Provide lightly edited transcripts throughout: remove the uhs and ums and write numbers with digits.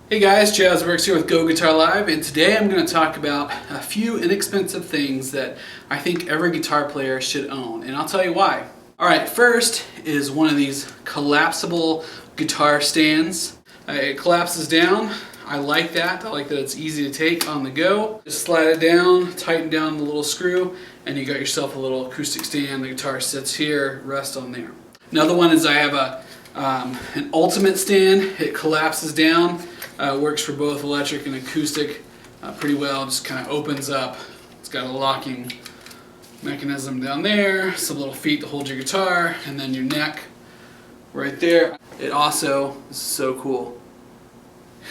Hey guys, Chaz Works here with Go Guitar Live, and today I'm going to talk about a few inexpensive things that I think every guitar player should own, and I'll tell you why. Alright, first is one of these collapsible guitar stands. It collapses down. I like that. I like that it's easy to take on the go. Just slide it down, tighten down the little screw, and you got yourself a little acoustic stand. The guitar sits here, rests on there. Another one is I have an Ultimate stand. It collapses down. Works for both electric and acoustic pretty well. Just kind of opens up. It's got a locking mechanism down there, some little feet to hold your guitar, and then your neck right there. It also, this is so cool,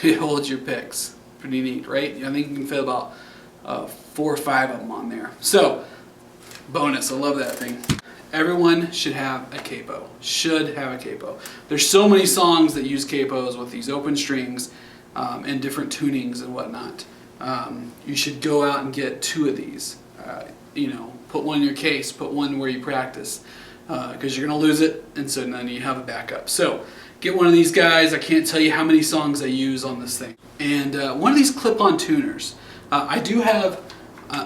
it holds your picks. Pretty neat, right? I think you can fit about 4 or 5 of them on there. So, bonus, I love that thing. Everyone should have a capo. Should have a capo. There's so many songs that use capos with these open strings and different tunings and whatnot. You should go out and get 2 of these. Put one in your case, put one where you practice, because you're going to lose it, and so then you have a backup. So get one of these guys. I can't tell you how many songs I use on this thing. And one of these clip-on tuners. I do have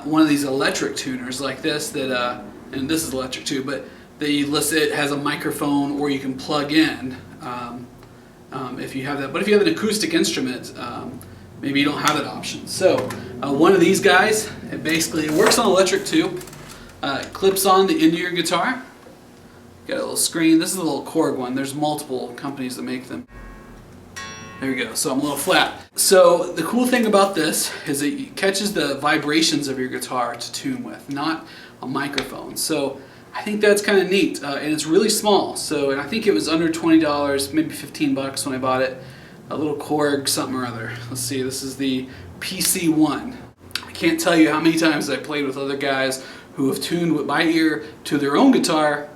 one of these electric tuners like this that, and this is electric too, but it has a microphone, or you can plug in if you have that. But if you have an acoustic instrument, maybe you don't have that option. So one of these guys, it works on electric too. It clips on the end of your guitar. Got a little screen. This is a little Korg one. There's multiple companies that make them. There you go. So I'm a little flat. So the cool thing about this is it catches the vibrations of your guitar to tune with, not a microphone. So I think that's kind of neat, and it's really small. So, and I think it was under $20, maybe 15 bucks when I bought it. A little Korg something or other. Let's see. This is the PC1. I can't tell you how many times I played with other guys who have tuned by ear to their own guitar,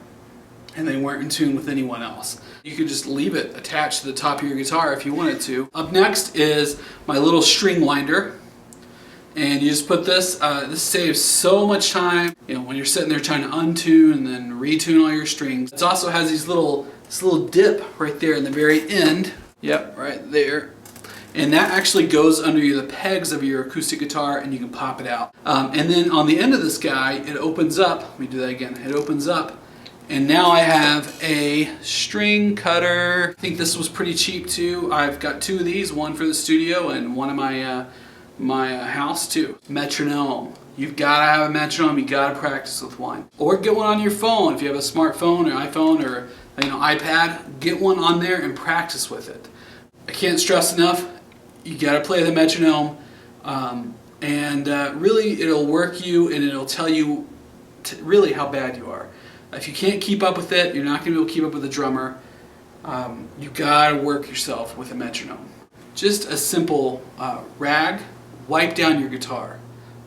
and they weren't in tune with anyone else. You could just leave it attached to the top of your guitar if you wanted to. Up next is my little string winder. And you just put this, this saves so much time, when you're sitting there trying to untune and then retune all your strings. It also has this little dip right there in the very end. Yep, right there. And that actually goes under the pegs of your acoustic guitar, and you can pop it out. And then on the end of this guy, it opens up. Let me do that again. It opens up. And now I have a string cutter. I think this was pretty cheap too. I've got 2 of these, one for the studio and one in my house too. Metronome. You've got to have a metronome. You got to practice with one. Or get one on your phone if you have a smartphone or iPhone or iPad. Get one on there and practice with it. I can't stress enough. You got to play the metronome, and really it'll work you, and it'll tell you really how bad you are. If you can't keep up with it, you're not going to be able to keep up with a drummer. You got to work yourself with a metronome. Just a simple rag. Wipe down your guitar.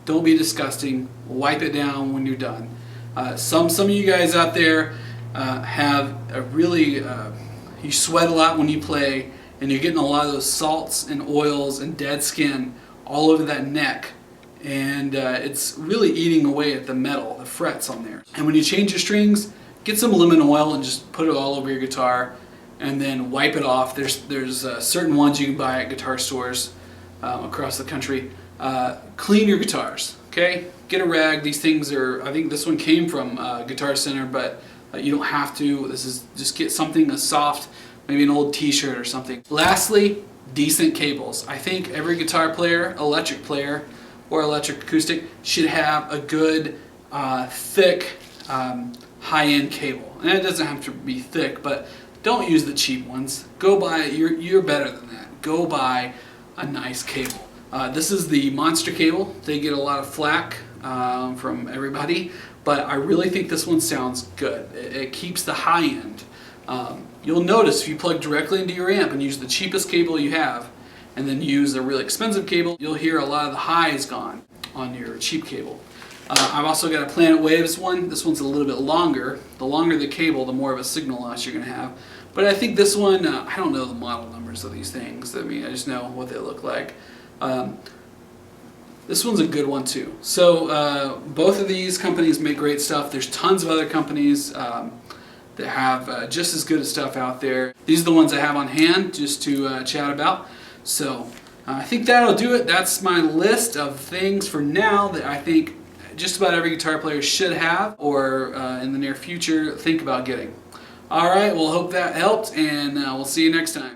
Don't be disgusting. Wipe it down when you're done. Some of you guys out there have a really, you sweat a lot when you play, and you're getting a lot of those salts and oils and dead skin all over that neck. And it's really eating away at the metal, the frets on there. And when you change your strings, get some lemon oil and just put it all over your guitar, and then wipe it off. There's certain ones you can buy at guitar stores across the country. Clean your guitars, okay? Get a rag. These things are, I think this one came from Guitar Center, but you don't have to. This is, just get something that's soft, maybe an old t-shirt or something. Lastly, decent cables. I think every guitar player, electric player, or electric acoustic should have a good, thick, high-end cable. And it doesn't have to be thick, but don't use the cheap ones. Go buy, you're better than that. Go buy a nice cable. This is the Monster cable. They get a lot of flack from everybody, but I really think this one sounds good. It keeps the high end. You'll notice if you plug directly into your amp and use the cheapest cable you have, and then use a really expensive cable, you'll hear a lot of the highs gone on your cheap cable. I've also got a Planet Waves one. This one's a little bit longer. The longer the cable, the more of a signal loss you're going to have. But I think this one, I don't know the model numbers of these things. I just know what they look like. This one's a good one too. So both of these companies make great stuff. There's tons of other companies that have just as good stuff out there. These are the ones I have on hand just to chat about. So I think that'll do it. That's my list of things for now that I think just about every guitar player should have, or in the near future think about getting. Alright, well, hope that helped, and we'll see you next time.